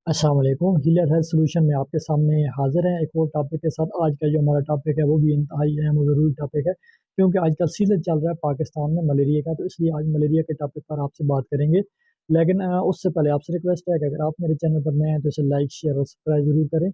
अस्सलाम वालेकुम। Healer health solution में आपके सामने हाजिर हैं एक और टॉपिक के साथ। आज का जो हमारा टॉपिक है वो भी इंतहाई अहम और ज़रूरी टॉपिक है, क्योंकि आजकल सीज़न चल रहा है पाकिस्तान में मलेरिया का, तो इसलिए आज मलेरिया के टॉपिक पर आपसे बात करेंगे। लेकिन उससे पहले आपसे रिक्वेस्ट है कि अगर आप मेरे चैनल पर नए हैं तो इसे लाइक शेयर और सब्सक्राइब ज़रूर करें,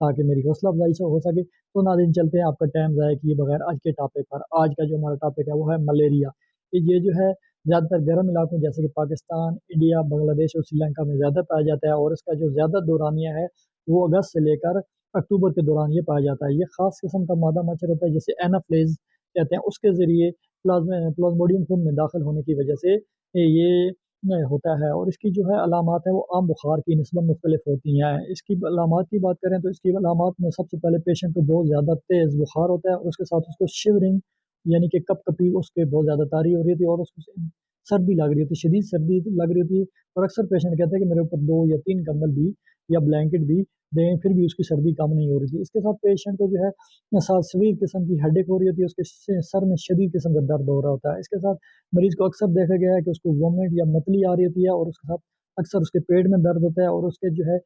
ताकि मेरी हौसला अफजाई से हो सके। तो नाज़रीन, चलते हैं आपका टाइम ज़ाया किए बगैर आज के टॉपिक पर। आज का जो हमारा टॉपिक है वो है मलेरिया। ये जो है ज़्यादातर गर्म इलाकों जैसे कि पाकिस्तान, इंडिया, बांग्लादेश और श्रीलंका में ज़्यादा पाया जाता है, और इसका जो ज़्यादा दौरानिया है वो अगस्त से लेकर अक्टूबर के दौरान ये पाया जाता है। ये खास किस्म का मादा मच्छर होता है जिसे एनाफ्लेज कहते हैं। उसके ज़रिए प्लाज्मोडियम खून में दाखिल होने की वजह से ये होता है, और इसकी जो है अलामात है वो आम बुखार की निस्बत मुख्तलिफ होती हैं। इसकी अलामात की बात करें तो इसकी अलामात में सबसे पहले पेशेंट को बहुत ज़्यादा तेज़ बुखार होता है, और उसके साथ उसको शिवरिंग यानी कि कपकपी, उसके बहुत ज़्यादा तारी हो रही थी, और उसको सर्दी लग रही होती है, शदीद सर्दी लग रही होती है। और अक्सर पेशेंट कहते हैं कि मेरे ऊपर 2 या 3 कंबल भी या ब्लैंकेट भी दें, फिर भी उसकी सर्दी कम नहीं हो रही थी। इसके साथ पेशेंट को जो है सवीर किस्म की हेडेक हो रही होती है, उसके सर में शदीद किस्म का दर्द हो रहा होता है। इसके साथ मरीज को अक्सर देखा गया है कि उसको वोमिट या मतली आ रही होती है, और उसके साथ अक्सर उसके पेट में दर्द होता है, और उसके जो है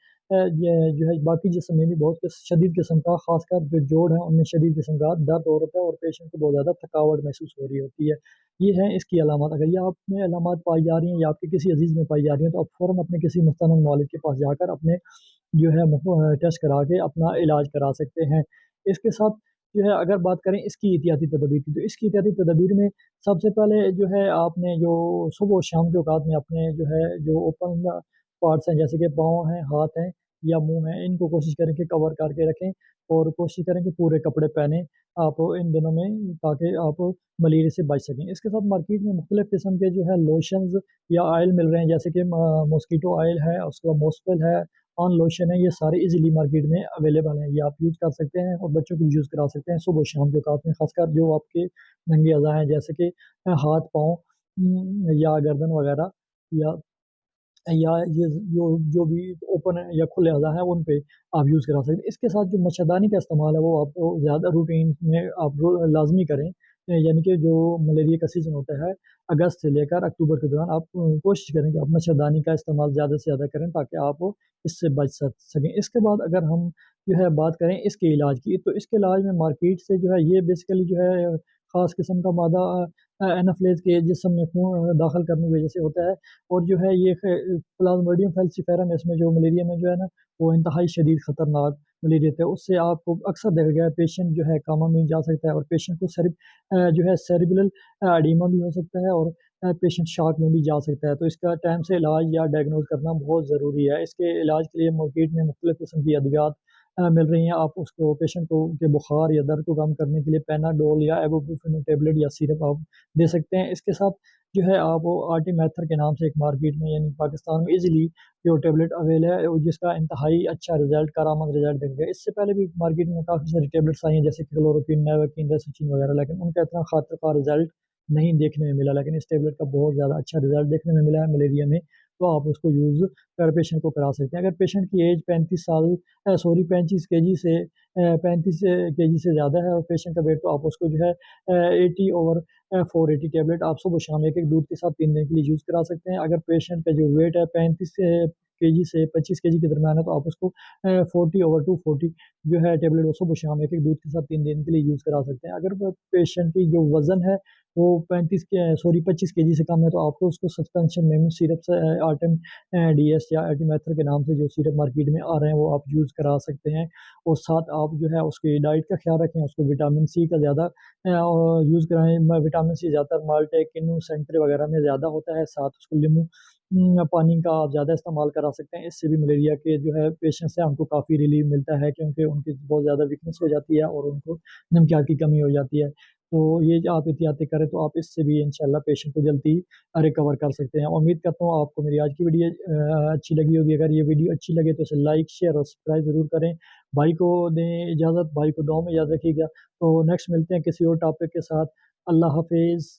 ये जो है बाकी जिस्म में भी बहुत शदीद किस्म का, खासकर जो जोड़ है उनमें शदीद किस्म का दर्द हो रहा है, और पेशेंट को बहुत ज़्यादा थकावट महसूस हो रही होती है। ये है इसकी अलामत। अगर ये आप में अलामत पाई जा रही हैं या आपके किसी अजीज़ में पाई जा रही हैं, तो आप फ़ौरन अपने किसी मुस्तनद मुआलिज के पास जाकर अपने जो है टेस्ट करा के अपना इलाज करा सकते हैं। इसके साथ जो है अगर बात करें इसकी एहतियाती तदबीर की, तो इसकी एहतियाती तदबीर में सबसे पहले जो है आपने जो सुबह और शाम के औकात में अपने जो है जो ओपन पार्ट्स हैं जैसे कि पाँव हैं, हाथ हैं या मुँह है, इनको कोशिश करें कि कवर करके रखें, और कोशिश करें कि पूरे कपड़े पहनें आप इन दिनों में, ताकि आप मलेरिया से बच सकें। इसके साथ मार्केट में मुख्तलिफ़ किस्म के जो है लोशंस या ऑयल मिल रहे हैं, जैसे कि मॉस्किटो ऑयल है, उसके बाद मॉस्किल है, ऑन लोशन है, ये सारे इजीली मार्केट में अवेलेबल हैं। ये आप यूज़ कर सकते हैं और बच्चों को भी यूज़ करा सकते हैं सुबह शाम के औकात में, खासकर जो आपके नंगे अज़ा हैं जैसे कि हाथ पाँव या गर्दन वगैरह, या ये जो भी ओपन है या खुले अज़ा हैं उन पे आप यूज़ करा सकते हैं। इसके साथ जो मच्छरदानी का इस्तेमाल है वो आप ज़्यादा रूटीन में आप लाज़मी करें। यानी कि जो मलेरिया का सीज़न होता है अगस्त से लेकर अक्टूबर के दौरान आप कोशिश करें कि आप मच्छरदानी का इस्तेमाल ज़्यादा से ज़्यादा करें, ताकि आप इससे बच सकें। इसके बाद अगर हम जो है बात करें इसके इलाज की, तो इसके इलाज में मार्केट से जो है ये बेसिकली जो है ख़ास किस्म का मादा एनाफ्लेज के जिस्म में खून दाखिल करने की वजह से होता है। और जो है ये प्लाज्मोडियम फैल्सिफेरम, इसमें जो मलेरिया में जो है ना वो इंतहाई शदीद खतरनाक मलेरिया है। उससे आपको अक्सर देखा गया है पेशेंट जो है कामा में जा सकता है, और पेशेंट को जो है सेरिब्रल एडीमा भी हो सकता है, और पेशेंट शॉक में भी जा सकता है। तो इसका टाइम से इलाज या डायग्नोज करना बहुत ज़रूरी है। इसके इलाज के लिए मार्केट में मुख्तलिफ़ किस्म की अद्वियात मिल रही हैं। आप उसको पेशेंट को के बुखार या दर्द को कम करने के लिए पेनाडोल या इबुप्रोफेन टेबलेट या सिरप आप दे सकते हैं। इसके साथ जो है आप वो आर्टीमेथर के नाम से एक मार्केट में यानी पाकिस्तान में इजीली जो टेबलेट अवेल है, जिसका इंतहाई अच्छा रिजल्ट करामद रिजल्ट देंगे। इससे पहले भी मार्केट में काफ़ी सारी टेबलेट्स आई हैं जैसे कि क्लोरोक्विन, नेवेकिन, रेसिचिन वगैरह, लेकिन उनका इतना खातिर रिजल्ट नहीं देखने में मिला। लेकिन इस टेबलेट का बहुत ज़्यादा अच्छा रिजल्ट देखने में मिला है मलेरिया में, तो आप उसको यूज़ कर पेशेंट को करा सकते हैं। अगर पेशेंट की एज 35 केजी से 35 केजी से ज़्यादा है और पेशेंट का वेट, तो आप उसको जो है 80/480 टेबलेट आप सुबह शाम एक-एक दूध के साथ 3 दिन के लिए यूज़ करा सकते हैं। अगर पेशेंट का जो वेट है 35 केजी से 25 केजी के दरमियान है, तो आप उसको 40/240 जो है टेबलेट वो सुबह शाम एक-एक दूध के साथ 3 दिन के लिए यूज़ करा सकते हैं। अगर पेशेंट की जो वज़न है वो 25 केजी से कम है, तो आपको उसको सस्पेंशन में सिरप से आर्टेम डीएस या एर्टिमेथर के नाम से जो सिरप मार्केट में आ रहे हैं वो आप यूज़ करा सकते हैं। और साथ आप जो है उसकी डाइट का ख्याल रखें, उसको विटामिन सी का ज़्यादा यूज़ कराएँ। विटामिन सी ज़्यादातर माल्टे, किन्नू, संतरे वगैरह में ज़्यादा होता है। साथ उसको नींबू पानी का आप ज़्यादा इस्तेमाल करा सकते हैं। इससे भी मलेरिया के जो है पेशेंट्स हैं उनको काफ़ी रिलीफ़ मिलता है, क्योंकि उनकी बहुत ज़्यादा वीकनेस हो जाती है और उनको नमकियात की कमी हो जाती है। तो ये जो आप एहतियातें करें तो आप इससे भी इंशाल्लाह पेशेंट को जल्दी रिकवर कर सकते हैं। उम्मीद करता हूँ आपको मेरी आज की वीडियो अच्छी लगी होगी। अगर ये वीडियो अच्छी लगे तो इसे लाइक, शेयर और सब्सक्राइब ज़रूर करें। भाई को दें इजाज़त, भाई को दुआ में याद रखिएगा। तो नेक्स्ट मिलते हैं किसी और टॉपिक के साथ। अल्लाह हाफ़िज़।